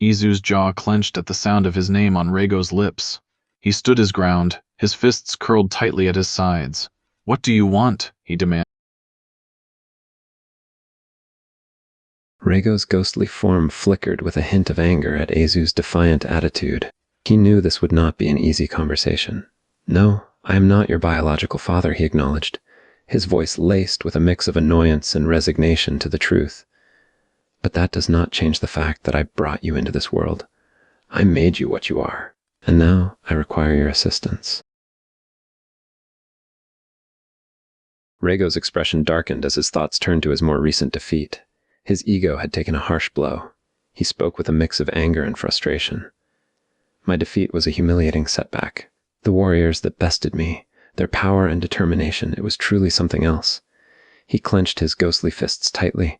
Izu's jaw clenched at the sound of his name on Reigo's lips. He stood his ground, his fists curled tightly at his sides. "What do you want?" he demanded. Reigo's ghostly form flickered with a hint of anger at Izu's defiant attitude. He knew this would not be an easy conversation. "No, I am not your biological father," he acknowledged, his voice laced with a mix of annoyance and resignation to the truth. "But that does not change the fact that I brought you into this world. I made you what you are, and now I require your assistance." Reigo's expression darkened as his thoughts turned to his more recent defeat. His ego had taken a harsh blow. He spoke with a mix of anger and frustration. "My defeat was a humiliating setback. The warriors that bested me, their power and determination, it was truly something else." He clenched his ghostly fists tightly.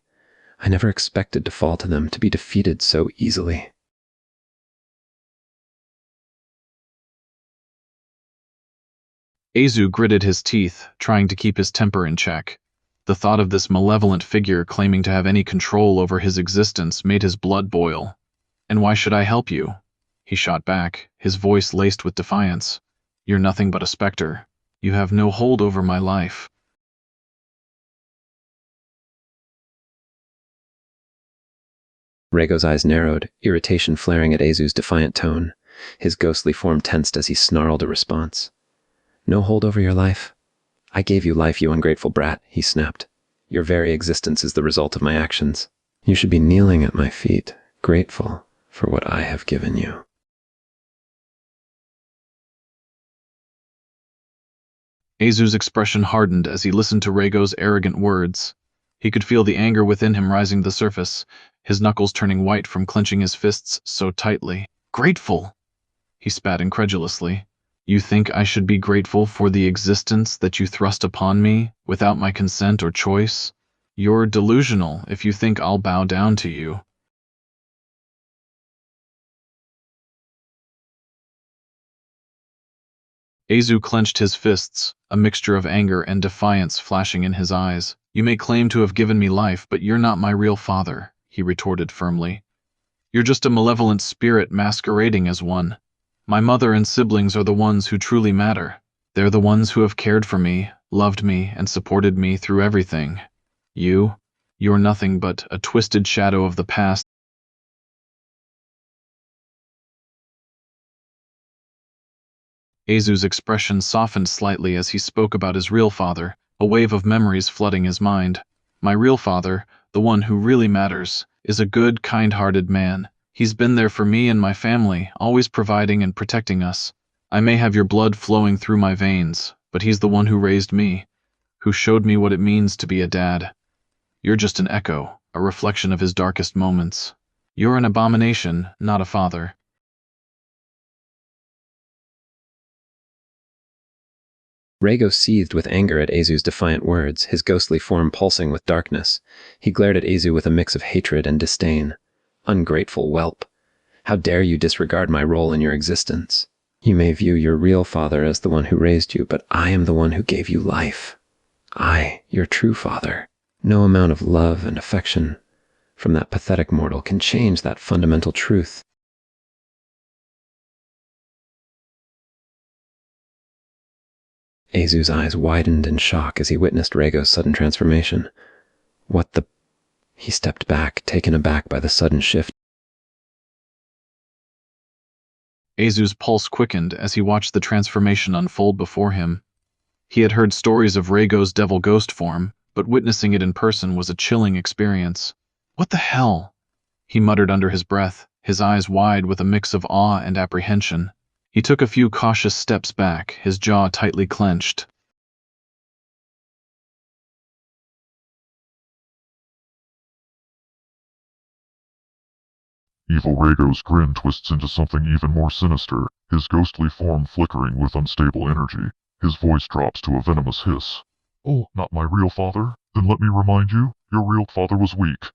"I never expected to fall to them, to be defeated so easily." Izu gritted his teeth, trying to keep his temper in check. The thought of this malevolent figure claiming to have any control over his existence made his blood boil. "And why should I help you?" he shot back, his voice laced with defiance. "You're nothing but a specter. You have no hold over my life." Reigo's eyes narrowed, irritation flaring at Izu's defiant tone. His ghostly form tensed as he snarled a response. "No hold over your life? I gave you life, you ungrateful brat," he snapped. "Your very existence is the result of my actions. You should be kneeling at my feet, grateful for what I have given you." Izu's expression hardened as he listened to Reigo's arrogant words. He could feel the anger within him rising to the surface, his knuckles turning white from clenching his fists so tightly. "Grateful?" he spat incredulously. "You think I should be grateful for the existence that you thrust upon me without my consent or choice? You're delusional if you think I'll bow down to you." Izu clenched his fists, a mixture of anger and defiance flashing in his eyes. "You may claim to have given me life, but you're not my real father," he retorted firmly. "You're just a malevolent spirit masquerading as one. My mother and siblings are the ones who truly matter. They're the ones who have cared for me, loved me, and supported me through everything. You're nothing but a twisted shadow of the past." Izu's expression softened slightly as he spoke about his real father, a wave of memories flooding his mind. "My real father, the one who really matters, is a good, kind-hearted man. He's been there for me and my family, always providing and protecting us. I may have your blood flowing through my veins, but he's the one who raised me, who showed me what it means to be a dad. You're just an echo, a reflection of his darkest moments. You're an abomination, not a father." Reigo seethed with anger at Izu's defiant words, his ghostly form pulsing with darkness. He glared at Izu with a mix of hatred and disdain. "Ungrateful whelp. How dare you disregard my role in your existence? You may view your real father as the one who raised you, but I am the one who gave you life. I, your true father. No amount of love and affection from that pathetic mortal can change that fundamental truth." Izu's eyes widened in shock as he witnessed Reigo's sudden transformation. "What the—" He stepped back, taken aback by the sudden shift. Izu's pulse quickened as he watched the transformation unfold before him. He had heard stories of Reigo's devil ghost form, but witnessing it in person was a chilling experience. "What the hell?" he muttered under his breath, his eyes wide with a mix of awe and apprehension. He took a few cautious steps back, his jaw tightly clenched. Evil Reigo's grin twists into something even more sinister, his ghostly form flickering with unstable energy. His voice drops to a venomous hiss. "Oh, not my real father? Then let me remind you, your real father was weak.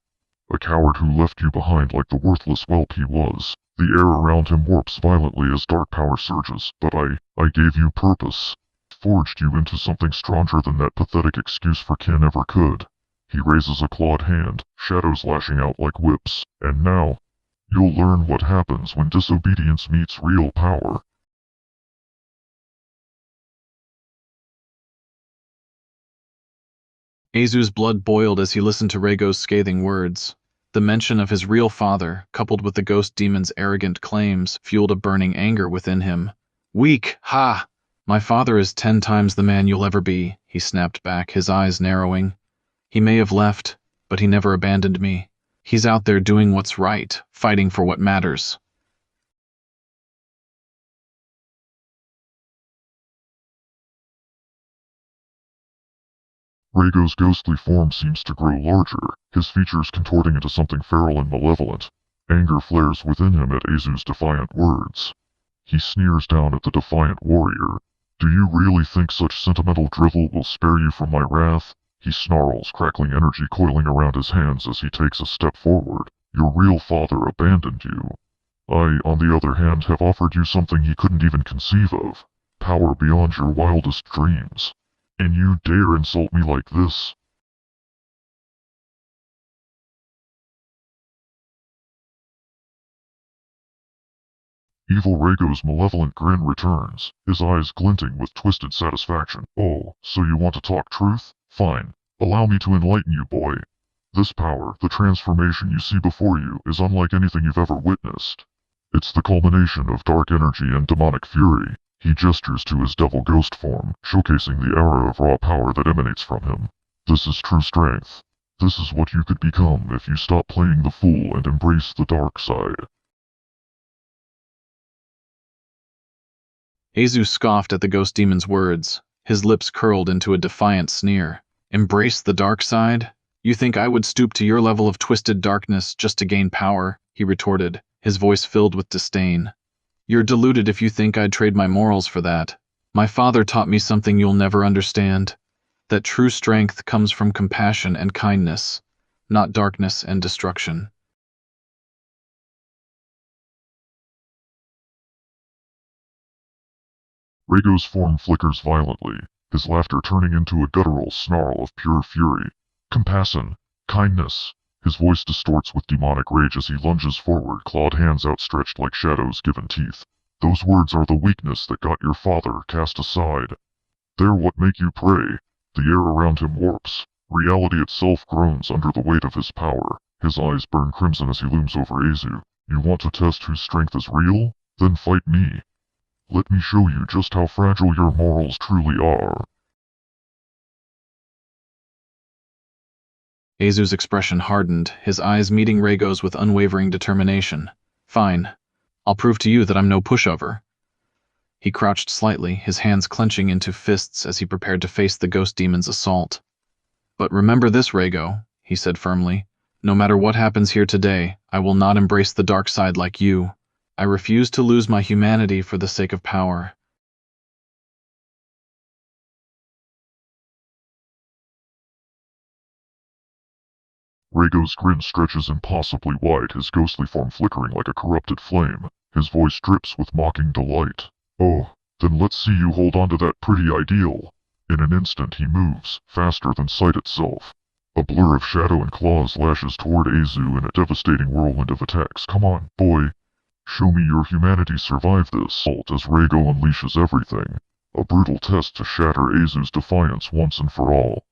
A coward who left you behind like the worthless whelp he was. The air around him warps violently as dark power surges, but I gave you purpose. Forged you into something stronger than that pathetic excuse for kin ever could." He raises a clawed hand, shadows lashing out like whips. "And now, You'll learn what happens when disobedience meets real power. Azu's blood boiled as he listened to Rhaego's scathing words. The mention of his real father, coupled with the ghost demon's arrogant claims, fueled a burning anger within him. Weak, ha! My father is 10 times the man you'll ever be, he snapped back, his eyes narrowing. He may have left, but he never abandoned me. He's out there doing what's right, fighting for what matters. Rhaego's ghostly form seems to grow larger, his features contorting into something feral and malevolent. Anger flares within him at Azu's defiant words. He sneers down at the defiant warrior. Do you really think such sentimental drivel will spare you from my wrath? He snarls, crackling energy coiling around his hands as he takes a step forward. Your real father abandoned you. I, on the other hand, have offered you something he couldn't even conceive of. Power beyond your wildest dreams. And you dare insult me like this? Evil Rhaego's malevolent grin returns, his eyes glinting with twisted satisfaction. Oh, so you want to talk truth? Fine. Allow me to enlighten you, boy. This power, the transformation you see before you, is unlike anything you've ever witnessed. It's the culmination of dark energy and demonic fury. He gestures to his devil ghost form, showcasing the aura of raw power that emanates from him. This is true strength. This is what you could become if you stop playing the fool and embrace the dark side. Azu scoffed at the ghost demon's words, his lips curled into a defiant sneer. Embrace the dark side? You think I would stoop to your level of twisted darkness just to gain power? He retorted, his voice filled with disdain. You're deluded if you think I'd trade my morals for that. My father taught me something you'll never understand, that true strength comes from compassion and kindness, not darkness and destruction. Rhaego's form flickers violently, his laughter turning into a guttural snarl of pure fury. Compassion, kindness. His voice distorts with demonic rage as he lunges forward, clawed hands outstretched like shadows given teeth. Those words are the weakness that got your father cast aside. They're what make you prey. The air around him warps. Reality itself groans under the weight of his power. His eyes burn crimson as he looms over Azu. You want to test whose strength is real? Then fight me. Let me show you just how fragile your morals truly are. Azu's expression hardened, his eyes meeting Rhaego's with unwavering determination. Fine. I'll prove to you that I'm no pushover. He crouched slightly, his hands clenching into fists as he prepared to face the ghost demon's assault. But remember this, Rhaego, he said firmly. No matter what happens here today, I will not embrace the dark side like you. I refuse to lose my humanity for the sake of power. Rhaego's grin stretches impossibly wide, his ghostly form flickering like a corrupted flame. His voice drips with mocking delight. Oh, then let's see you hold on to that pretty ideal. In an instant he moves, faster than sight itself. A blur of shadow and claws lashes toward Azu in a devastating whirlwind of attacks. Come on, boy. Show me your humanity survived this assault as Rhaego unleashes everything. A brutal test to shatter Azu's defiance once and for all.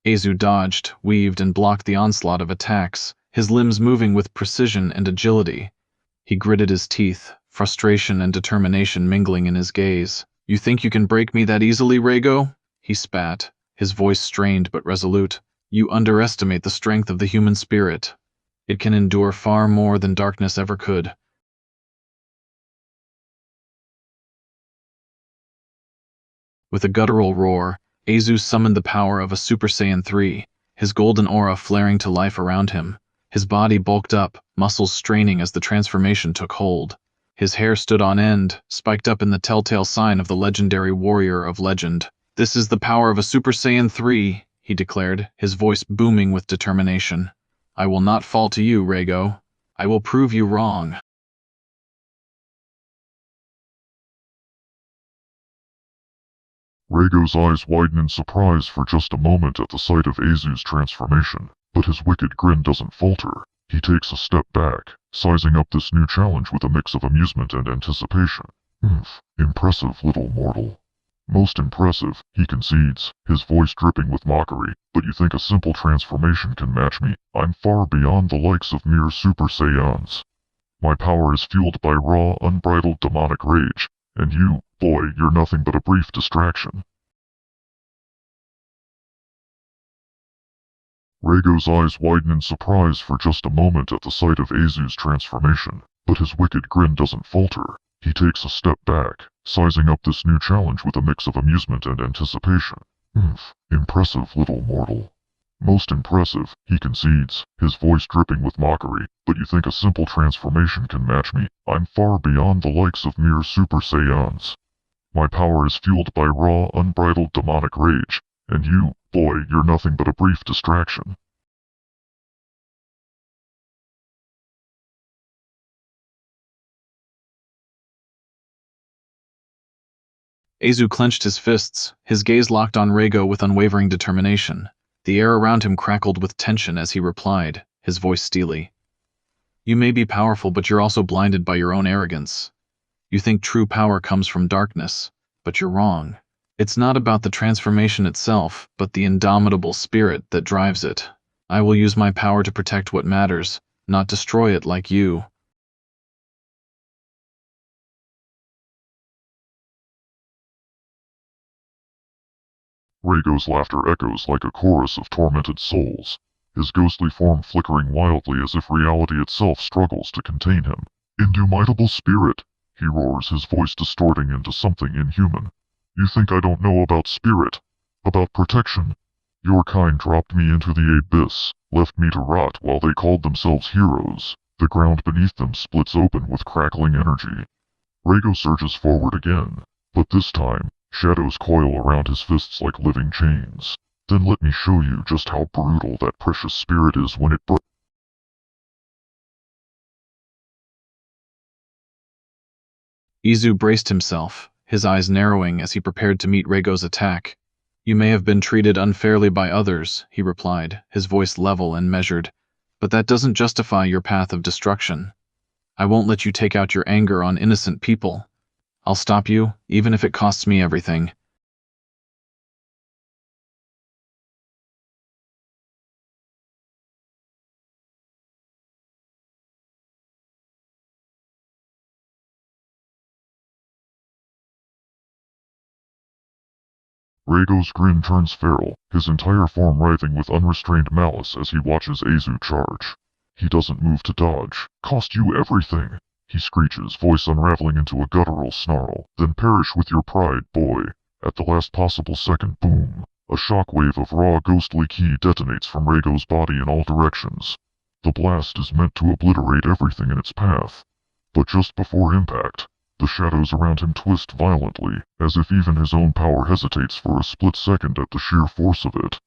Azu dodged, weaved, and blocked the onslaught of attacks, his limbs moving with precision and agility. He gritted his teeth, frustration and determination mingling in his gaze. You think you can break me that easily, Rhaego? He spat, his voice strained but resolute. You underestimate the strength of the human spirit. It can endure far more than darkness ever could. With a guttural roar, Azu summoned the power of a Super Saiyan 3, his golden aura flaring to life around him. His body bulked up, muscles straining as the transformation took hold. His hair stood on end, spiked up in the telltale sign of the legendary warrior of legend. This is the power of a Super Saiyan 3, he declared, his voice booming with determination. I will not fall to you, Rhaego. I will prove you wrong. Rhaego's eyes widen in surprise for just a moment at the sight of Azu's transformation, but his wicked grin doesn't falter. He takes a step back, sizing up this new challenge with a mix of amusement and anticipation. Impressive little mortal. Most impressive, he concedes, his voice dripping with mockery. But you think a simple transformation can match me? I'm far beyond the likes of mere Super Saiyans. My power is fueled by raw, unbridled demonic rage, and you, boy, you're nothing but a brief distraction. Rhaego's eyes widen in surprise for just a moment at the sight of Azu's transformation, but his wicked grin doesn't falter. He takes a step back, sizing up this new challenge with a mix of amusement and anticipation. Impressive little mortal. Most impressive, he concedes, his voice dripping with mockery. But you think a simple transformation can match me? I'm far beyond the likes of mere Super Saiyans. My power is fueled by raw, unbridled demonic rage, and you, boy, you're nothing but a brief distraction. Azu clenched his fists, his gaze locked on Rhaego with unwavering determination. The air around him crackled with tension as he replied, his voice steely. You may be powerful, but you're also blinded by your own arrogance. You think true power comes from darkness, but you're wrong. It's not about the transformation itself, but the indomitable spirit that drives it. I will use my power to protect what matters, not destroy it like you. Rhaego's laughter echoes like a chorus of tormented souls, his ghostly form flickering wildly as if reality itself struggles to contain him. Indomitable spirit, he roars, his voice distorting into something inhuman. You think I don't know about spirit? About protection? Your kind dropped me into the abyss, left me to rot while they called themselves heroes. The ground beneath them splits open with crackling energy. Rhaego surges forward again, but this time, shadows coil around his fists like living chains. Then let me show you just how brutal that precious spirit is when it Azu braced himself, his eyes narrowing as he prepared to meet Rhaego's attack. You may have been treated unfairly by others, he replied, his voice level and measured, but that doesn't justify your path of destruction. I won't let you take out your anger on innocent people. I'll stop you, even if it costs me everything. Rhaego's grin turns feral, his entire form writhing with unrestrained malice as he watches Azu charge. He doesn't move to dodge. Cost you everything, he screeches, voice unraveling into a guttural snarl. Then perish with your pride, boy. At the last possible second, boom. A shockwave of raw ghostly ki detonates from Rhaego's body in all directions. The blast is meant to obliterate everything in its path. But just before impact, the shadows around him twist violently, as if even his own power hesitates for a split second at the sheer force of it.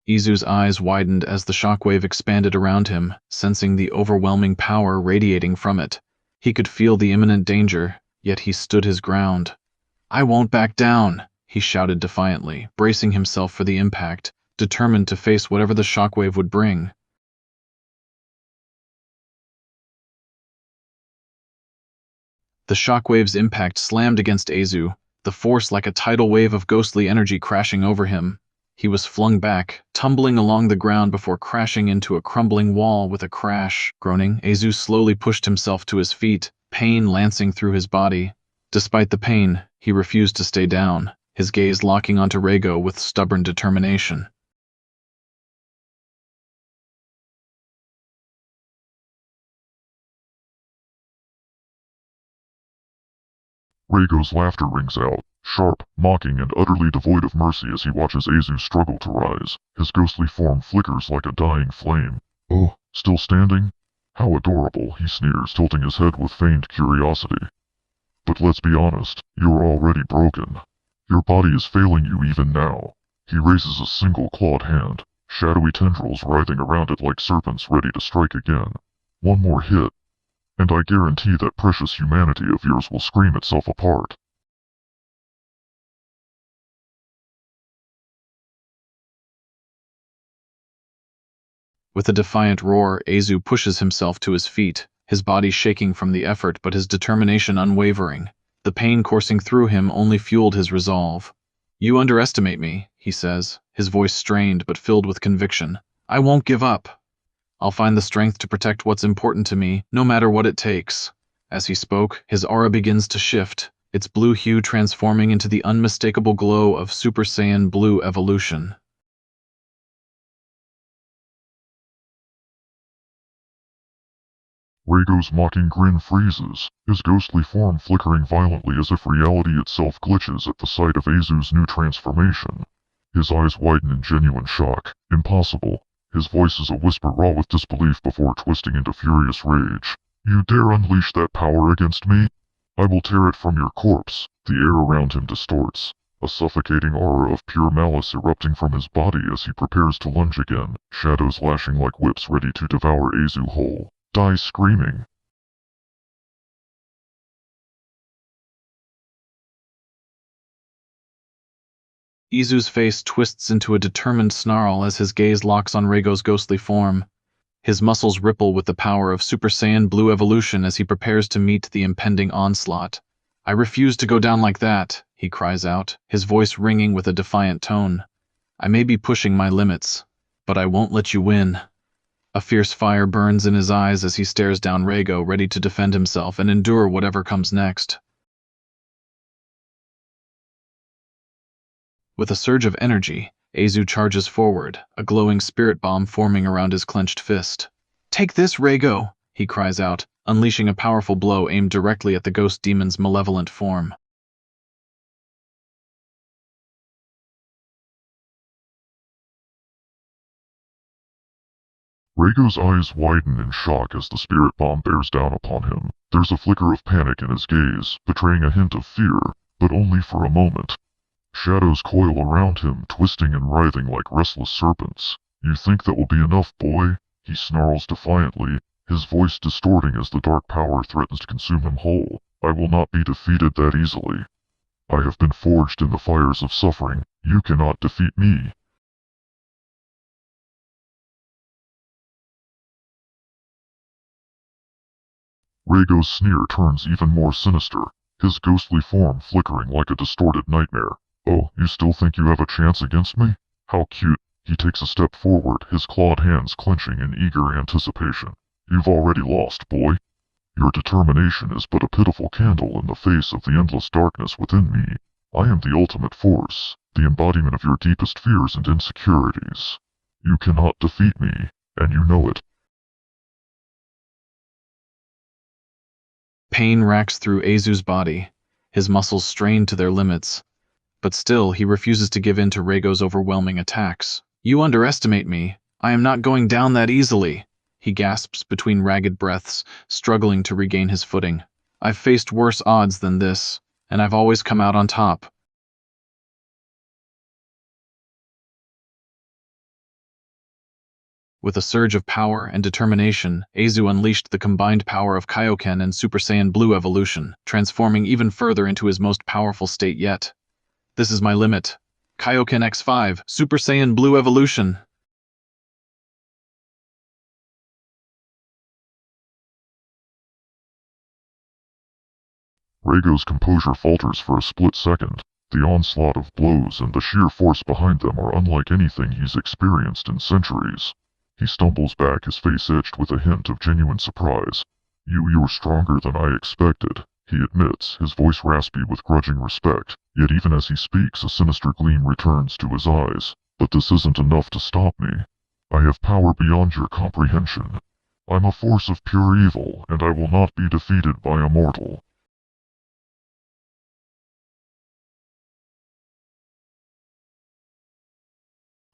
Azu's eyes widened as the shockwave expanded around him, sensing the overwhelming power radiating from it. He could feel the imminent danger, yet he stood his ground. I won't back down, he shouted defiantly, bracing himself for the impact, determined to face whatever the shockwave would bring. The shockwave's impact slammed against Azu, the force like a tidal wave of ghostly energy crashing over him. He was flung back, tumbling along the ground before crashing into a crumbling wall with a crash. Groaning, Azu slowly pushed himself to his feet, pain lancing through his body. Despite the pain, he refused to stay down, his gaze locking onto Rhaego with stubborn determination. Rhaego's laughter rings out, sharp, mocking, and utterly devoid of mercy as he watches Azu struggle to rise. His ghostly form flickers like a dying flame. Oh, still standing? How adorable, he sneers, tilting his head with feigned curiosity. But let's be honest, you're already broken. Your body is failing you even now. He raises a single clawed hand, shadowy tendrils writhing around it like serpents ready to strike again. One more hit, and I guarantee that precious humanity of yours will scream itself apart. With a defiant roar, Azu pushes himself to his feet, his body shaking from the effort but his determination unwavering. The pain coursing through him only fueled his resolve. "You underestimate me," he says, his voice strained but filled with conviction. "I won't give up. I'll find the strength to protect what's important to me, no matter what it takes." As he spoke, his aura begins to shift, its blue hue transforming into the unmistakable glow of Super Saiyan Blue evolution. Raigo's mocking grin freezes, his ghostly form flickering violently as if reality itself glitches at the sight of Azu's new transformation. His eyes widen in genuine shock. Impossible. His voice is a whisper raw with disbelief before twisting into furious rage. "You dare unleash that power against me? I will tear it from your corpse." The air around him distorts, a suffocating aura of pure malice erupting from his body as he prepares to lunge again, shadows lashing like whips ready to devour Azu whole. Die screaming. Izu's face twists into a determined snarl as his gaze locks on Raigo's ghostly form. His muscles ripple with the power of Super Saiyan Blue evolution as he prepares to meet the impending onslaught. "I refuse to go down like that," he cries out, his voice ringing with a defiant tone. "I may be pushing my limits, but I won't let you win." A fierce fire burns in his eyes as he stares down Raigo, ready to defend himself and endure whatever comes next. With a surge of energy, Azu charges forward, a glowing spirit bomb forming around his clenched fist. "Take this, Raigo!" he cries out, unleashing a powerful blow aimed directly at the ghost demon's malevolent form. Raigo's eyes widen in shock as the spirit bomb bears down upon him. There's a flicker of panic in his gaze, betraying a hint of fear, but only for a moment. Shadows coil around him, twisting and writhing like restless serpents. "You think that will be enough, boy?" he snarls defiantly, his voice distorting as the dark power threatens to consume him whole. "I will not be defeated that easily. I have been forged in the fires of suffering. You cannot defeat me." Raigo's sneer turns even more sinister, his ghostly form flickering like a distorted nightmare. "Oh, you still think you have a chance against me? How cute." He takes a step forward, his clawed hands clenching in eager anticipation. "You've already lost, boy. Your determination is but a pitiful candle in the face of the endless darkness within me. I am the ultimate force, the embodiment of your deepest fears and insecurities. You cannot defeat me, and you know it." Pain racks through Azu's body, his muscles strained to their limits. But still, he refuses to give in to Raigo's overwhelming attacks. "You underestimate me. I am not going down that easily," he gasps between ragged breaths, struggling to regain his footing. "I've faced worse odds than this, and I've always come out on top." With a surge of power and determination, Azu unleashed the combined power of Kaioken and Super Saiyan Blue evolution, transforming even further into his most powerful state yet. "This is my limit. Kaioken X5, Super Saiyan Blue evolution." Raigo's composure falters for a split second. The onslaught of blows and the sheer force behind them are unlike anything he's experienced in centuries. He stumbles back, his face etched with a hint of genuine surprise. You're stronger than I expected," he admits, his voice raspy with grudging respect. Yet even as he speaks, a sinister gleam returns to his eyes. "But this isn't enough to stop me. I have power beyond your comprehension. I'm a force of pure evil, and I will not be defeated by a mortal."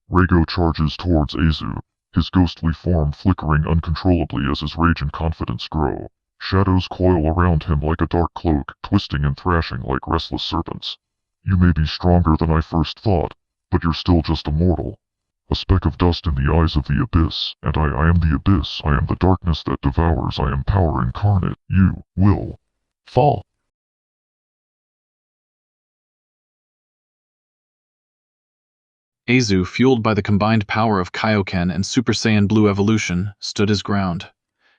Raigo charges towards Azu, his ghostly form flickering uncontrollably as his rage and confidence grow. Shadows coil around him like a dark cloak, twisting and thrashing like restless serpents. You may be stronger than I first thought, but you're still just a mortal. A speck of dust in the eyes of the abyss, and I am the abyss, I am the darkness that devours, I am power incarnate. You will fall. Azu, fueled by the combined power of Kaioken and Super Saiyan Blue evolution, stood his ground.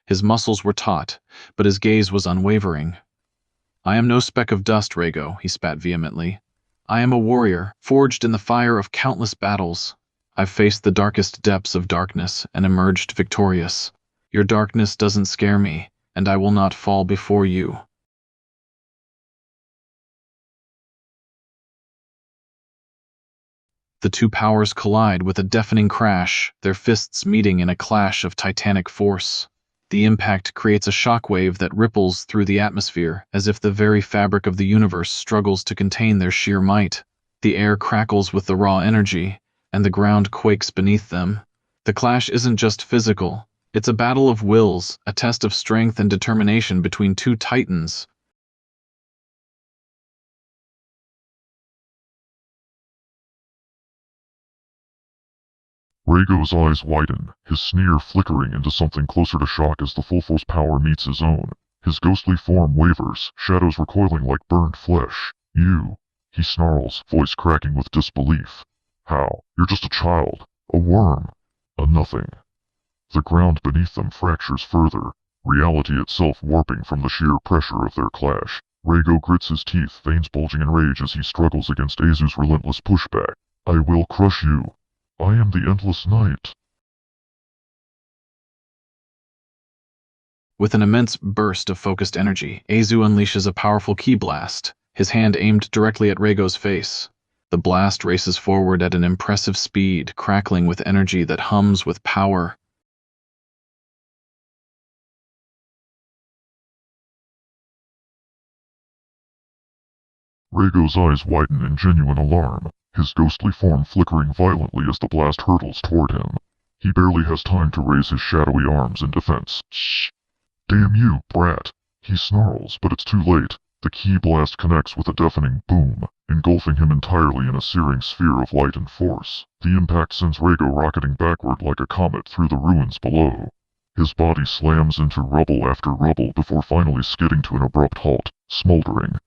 His muscles were taut, but his gaze was unwavering. I am no speck of dust, Rego, he spat vehemently. I am a warrior, forged in the fire of countless battles. I've faced the darkest depths of darkness and emerged victorious. Your darkness doesn't scare me, and I will not fall before you. The two powers collide with a deafening crash, their fists meeting in a clash of titanic force. The impact creates a shockwave that ripples through the atmosphere, as if the very fabric of the universe struggles to contain their sheer might. The air crackles with the raw energy, and the ground quakes beneath them. The clash isn't just physical, it's a battle of wills, a test of strength and determination between two titans. Rhaego's eyes widen, his sneer flickering into something closer to shock as the full force power meets his own. His ghostly form wavers, shadows recoiling like burned flesh. You, he snarls, voice cracking with disbelief. How? You're just a child, a worm, a nothing. The ground beneath them fractures further, reality itself warping from the sheer pressure of their clash. Rhaego grits his teeth, veins bulging in rage as he struggles against Azu's relentless pushback. I will crush you. I am the Endless Night. With an immense burst of focused energy, Azu unleashes a powerful ki blast, his hand aimed directly at Rhaego's face. The blast races forward at an impressive speed, crackling with energy that hums with power. Rhaego's eyes widen in genuine alarm, his ghostly form flickering violently as the blast hurtles toward him. He barely has time to raise his shadowy arms in defense. Shh! Damn you, brat! He snarls, but it's too late. The ki blast connects with a deafening boom, engulfing him entirely in a searing sphere of light and force. The impact sends Rhaego rocketing backward like a comet through the ruins below. His body slams into rubble after rubble before finally skidding to an abrupt halt, smoldering.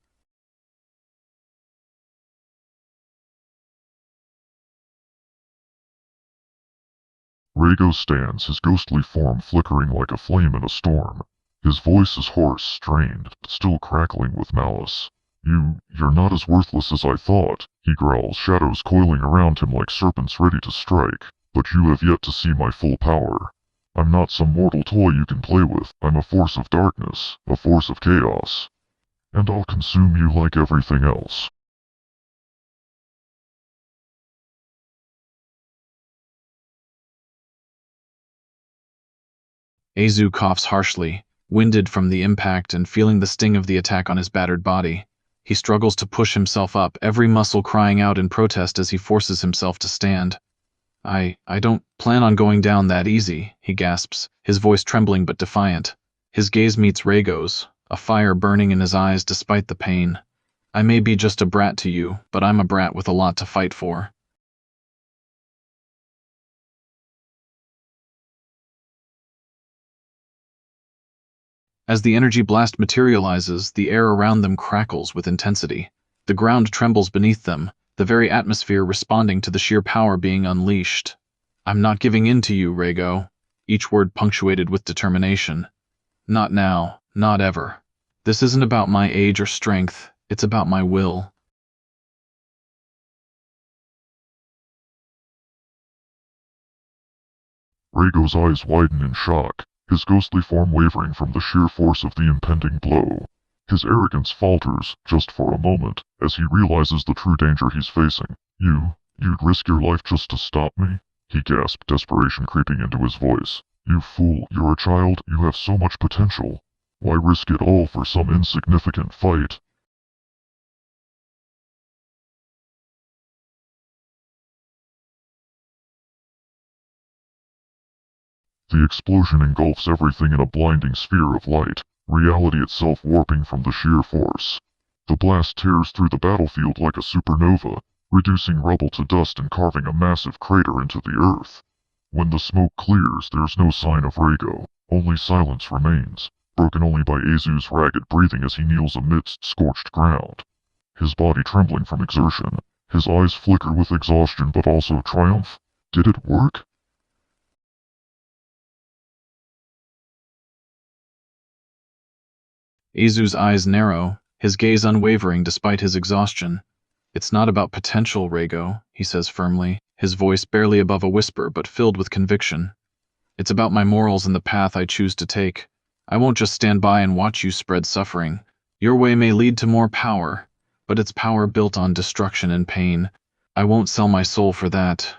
Rhaego stands, his ghostly form flickering like a flame in a storm. His voice is hoarse, strained, still crackling with malice. You're not as worthless as I thought, he growls, shadows coiling around him like serpents ready to strike. But you have yet to see my full power. I'm not some mortal toy you can play with, I'm a force of darkness, a force of chaos. And I'll consume you like everything else. Azu coughs harshly, winded from the impact and feeling the sting of the attack on his battered body. He struggles to push himself up, every muscle crying out in protest as he forces himself to stand. I don't plan on going down that easy, he gasps, his voice trembling but defiant. His gaze meets Rhaego's, a fire burning in his eyes despite the pain. I may be just a brat to you, but I'm a brat with a lot to fight for. As the energy blast materializes, the air around them crackles with intensity. The ground trembles beneath them, the very atmosphere responding to the sheer power being unleashed. I'm not giving in to you, Rhaego, each word punctuated with determination. Not now, not ever. This isn't about my age or strength, it's about my will. Rhaego's eyes widen in shock, his ghostly form wavering from the sheer force of the impending blow. His arrogance falters, just for a moment, as he realizes the true danger he's facing. You'd risk your life just to stop me? He gasped, desperation creeping into his voice. You fool, you're a child, you have so much potential. Why risk it all for some insignificant fight? The explosion engulfs everything in a blinding sphere of light. reality itself warping from the sheer force. The blast tears through the battlefield like a supernova, reducing rubble to dust and carving a massive crater into the earth. When the smoke clears, there's no sign of Rhaego, only silence remains, broken only by Azu's ragged breathing as he kneels amidst scorched ground. His body trembling from exertion, his eyes flicker with exhaustion but also triumph. Did it work? Azu's eyes narrow, his gaze unwavering despite his exhaustion. It's not about potential, Rhaego, he says firmly, his voice barely above a whisper but filled with conviction. It's about my morals and the path I choose to take. I won't just stand by and watch you spread suffering. Your way may lead to more power, but it's power built on destruction and pain. I won't sell my soul for that.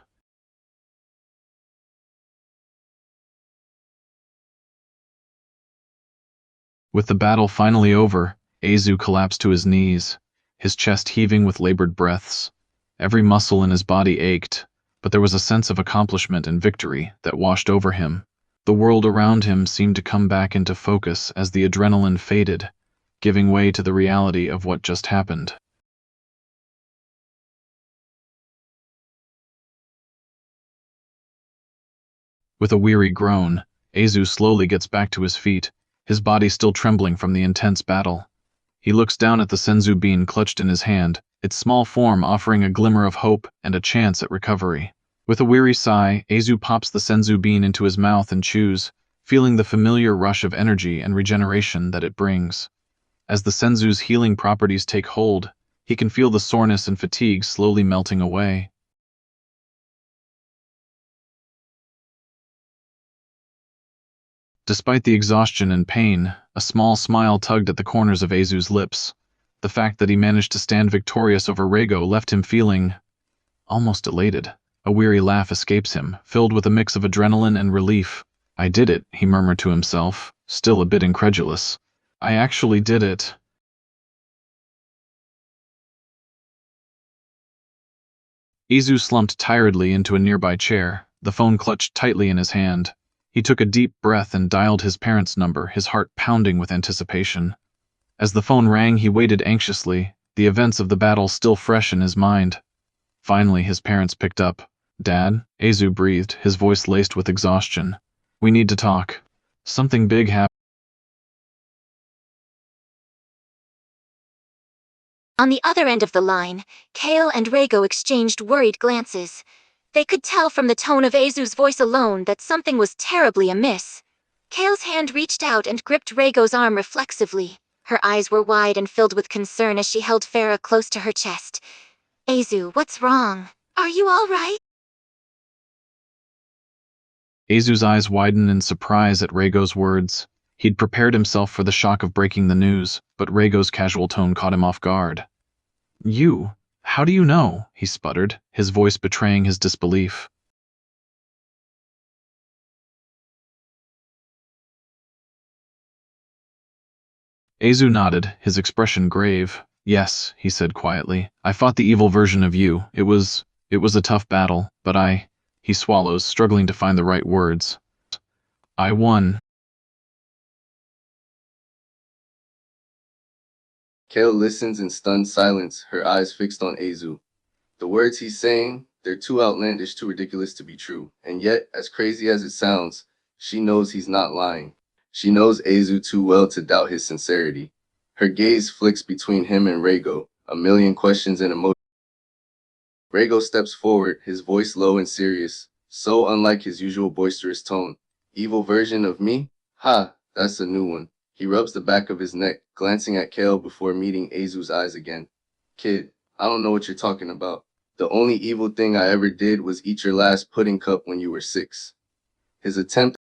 With the battle finally over, Azu collapsed to his knees, his chest heaving with labored breaths. Every muscle in his body ached, but there was a sense of accomplishment and victory that washed over him. The world around him seemed to come back into focus as the adrenaline faded, giving way to the reality of what just happened. With a weary groan, Azu slowly gets back to his feet, his body still trembling from the intense battle. He looks down at the Senzu bean clutched in his hand, its small form offering a glimmer of hope and a chance at recovery. With a weary sigh, Azu pops the Senzu bean into his mouth and chews, feeling the familiar rush of energy and regeneration that it brings. As the Senzu's healing properties take hold, he can feel the soreness and fatigue slowly melting away. Despite the exhaustion and pain, a small smile tugged at the corners of Azu's lips. The fact that he managed to stand victorious over Rhaego left him feeling almost elated. A weary laugh escapes him, filled with a mix of adrenaline and relief. I did it, he murmured to himself, still a bit incredulous. I actually did it. Azu slumped tiredly into a nearby chair, the phone clutched tightly in his hand. He took a deep breath and dialed his parents' number, his heart pounding with anticipation. As the phone rang, he waited anxiously, the events of the battle still fresh in his mind. Finally, his parents picked up. Dad, Azu breathed, his voice laced with exhaustion. We need to talk. Something big happened. On the other end of the line, Kale and Rhaego exchanged worried glances. They could tell from the tone of Azu's voice alone that something was terribly amiss. Kale's hand reached out and gripped Rhaego's arm reflexively. Her eyes were wide and filled with concern as she held Farah close to her chest. Azu, what's wrong? Are you all right? Azu's eyes widened in surprise at Rhaego's words. He'd prepared himself for the shock of breaking the news, but Rhaego's casual tone caught him off guard. You? How do you know? He sputtered, his voice betraying his disbelief. Azu nodded, his expression grave. Yes, he said quietly. I fought the evil version of you. It was a tough battle, but he swallows, struggling to find the right words. I won. Kale listens in stunned silence, her eyes fixed on Azu. The words he's saying, they're too outlandish, too ridiculous to be true. And yet, as crazy as it sounds, she knows he's not lying. She knows Azu too well to doubt his sincerity. Her gaze flicks between him and Rhaego, a million questions and emotions. Rhaego steps forward, his voice low and serious, so unlike his usual boisterous tone. Evil version of me? Ha, that's a new one. He rubs the back of his neck, glancing at Kale before meeting Azu's eyes again. Kid, I don't know what you're talking about. The only evil thing I ever did was eat your last pudding cup when you were 6. His attempt